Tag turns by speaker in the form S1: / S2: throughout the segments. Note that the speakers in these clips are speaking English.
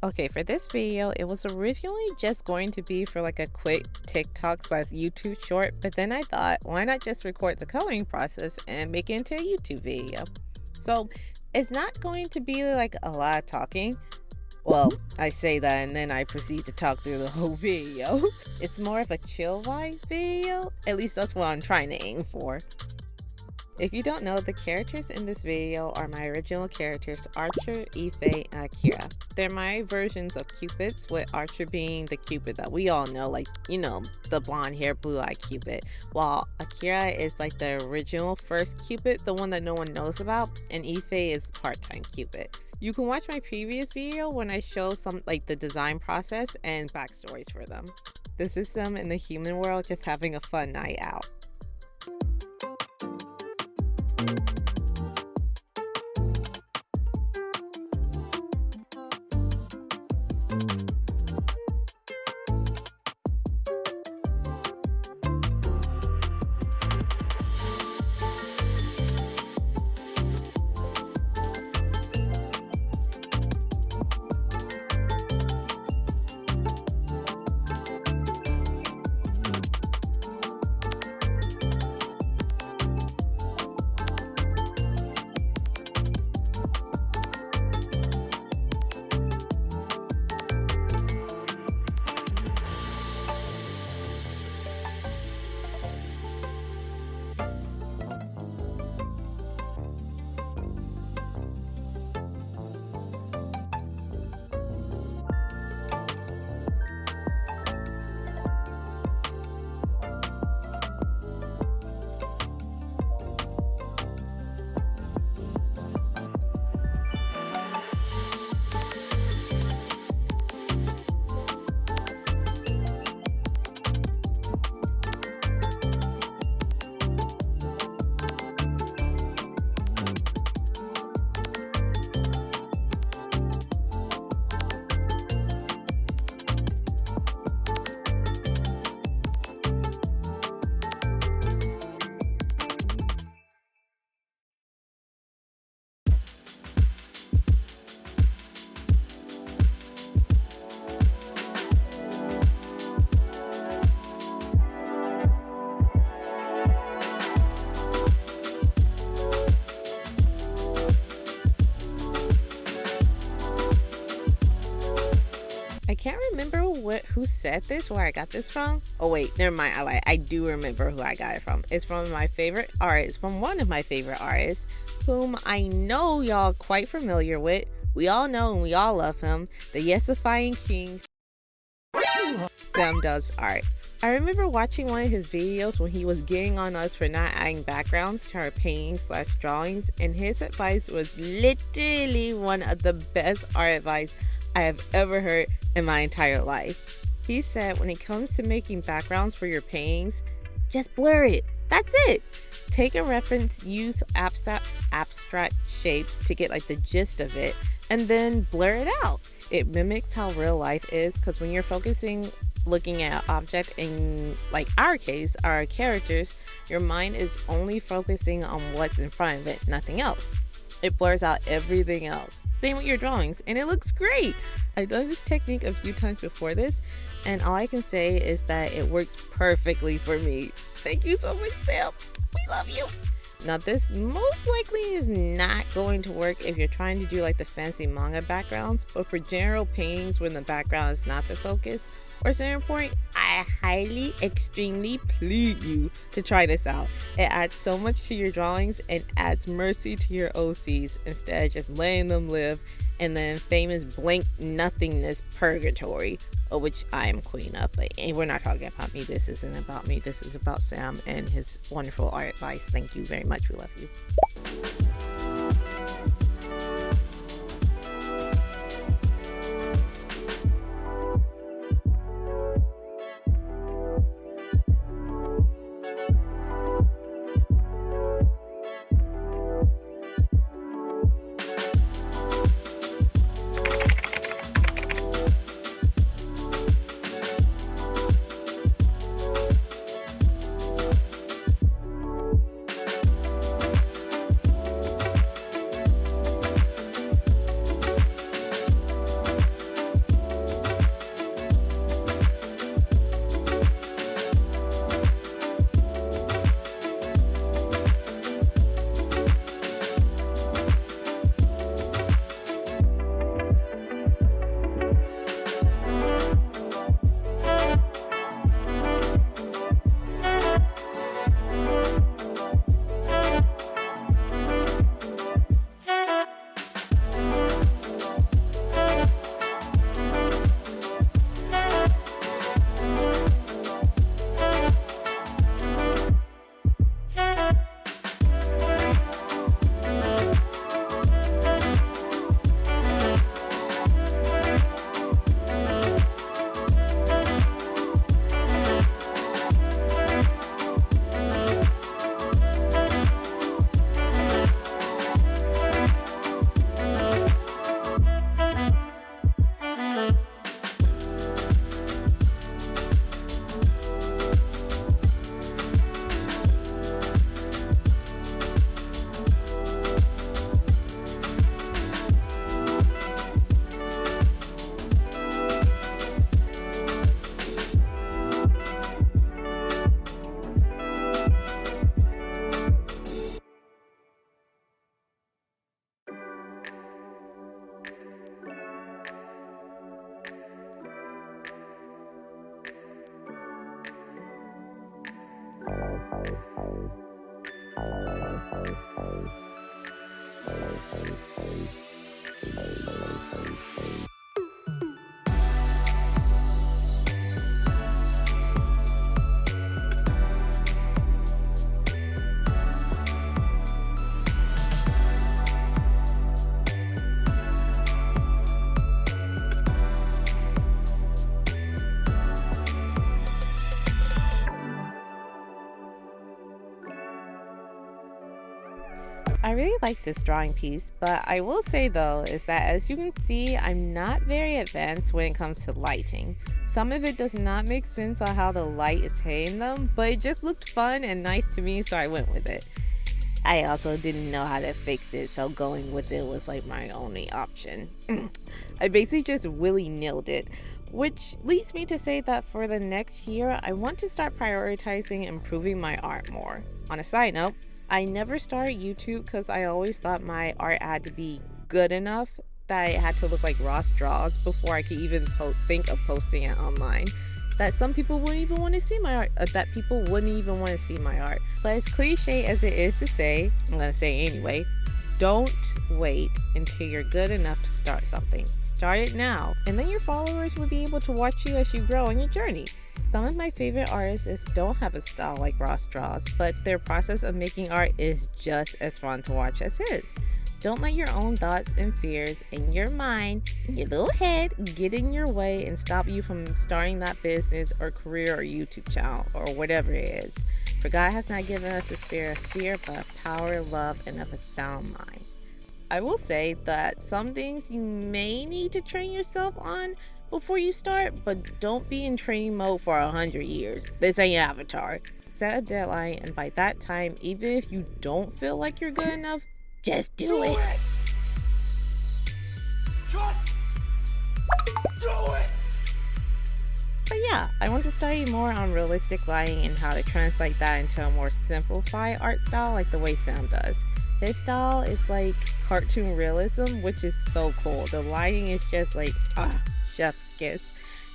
S1: Okay, for this video, it was originally just going to be for like a quick TikTok/YouTube short, but then I thought, why not just record the coloring process and make it into a YouTube video? So it's not going to be like a lot of talking. Well, I say that and then I proceed to talk through the whole video. It's more of a chill vibe video. At least that's what I'm trying to aim for. If you don't know, the characters in this video are my original characters, Archer, Ife, and Akira. They're my versions of Cupids, with Archer being the Cupid that we all know, like, you know, the blonde hair, blue-eyed Cupid, while Akira is like the original first Cupid, the one that no one knows about, and Ife is the part-time Cupid. You can watch my previous video when I show some like the design process and backstories for them. This is them in the human world just having a fun night out. I can't remember who said this, where I got this from. Oh wait, never mind. I do remember who I got it from. It's from my favorite artist, from one of my favorite artists, whom I know y'all quite familiar with. We all know and we all love him, the yesifying king, Sam Does Art. I remember watching one of his videos when he was getting on us for not adding backgrounds to our paintings/drawings, and his advice was literally one of the best art advice I have ever heard in my entire life. He said when it comes to making backgrounds for your paintings, just blur it. That's it. Take a reference, use abstract shapes to get like the gist of it, and then blur it out. It mimics how real life is, because when you're looking at an object, in like our case, our characters, your mind is only focusing on what's in front of it, nothing else. It blurs out everything else. Same with your drawings, and it looks great. I've done this technique a few times before this, and all I can say is that it works perfectly for me. Thank you so much, Sam. We love you. Now, this most likely is not going to work if you're trying to do like the fancy manga backgrounds, but for general paintings when the background is not the focus or center point, I highly, extremely plead you to try this out. It adds so much to your drawings and adds mercy to your OCs instead of just letting them live in the infamous blank nothingness purgatory, of which I am queen of. But we're not talking about me. This isn't about me. This is about Sam and his wonderful art advice. Thank you very much. We love you. really like this drawing piece, but I will say though is that as you can see, I'm not very advanced when it comes to lighting. Some of it does not make sense on how the light is hitting them, but it just looked fun and nice to me, so I went with it. I also didn't know how to fix it, so going with it was like my only option. I basically just willy-nilled it, which leads me to say that for the next year, I want to start prioritizing improving my art more. On a side note, I never started YouTube because I always thought my art had to be good enough that it had to look like Ross draws before I could even think of posting it online. That some people wouldn't even want to see my art, that people wouldn't even want to see my art. But as cliche as it is to say, I'm going to say anyway, don't wait until you're good enough to start something. Start it now, and then your followers will be able to watch you as you grow on your journey. Some of my favorite artists don't have a style like Ross draws, but their process of making art is just as fun to watch as his. Don't let your own thoughts and fears in your mind, in your little head, get in your way and stop you from starting that business or career or YouTube channel or whatever it is. For God has not given us a spirit of fear, but of power, love, and of a sound mind. I will say that some things you may need to train yourself on before you start, but don't be in training mode for 100 years. This ain't Avatar. Set a deadline, and by that time, even if you don't feel like you're good enough, just do it. Just do it. But yeah, I want to study more on realistic lighting and how to translate that into a more simplified art style like the way Sam does. His style is like cartoon realism, which is so cool. The lighting is just like, chef's kiss.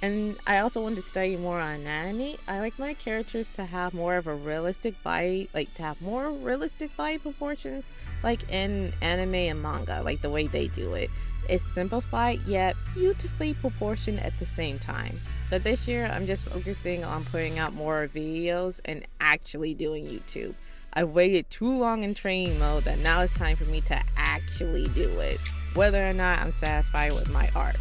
S1: And I also want to study more on anatomy. I like my characters to have more of a realistic body, like to have more realistic body proportions, like in anime and manga, like the way they do it. It's simplified yet beautifully proportioned at the same time. But this year, I'm just focusing on putting out more videos and actually doing YouTube. I waited too long in training mode that now it's time for me to actually do it, whether or not I'm satisfied with my art.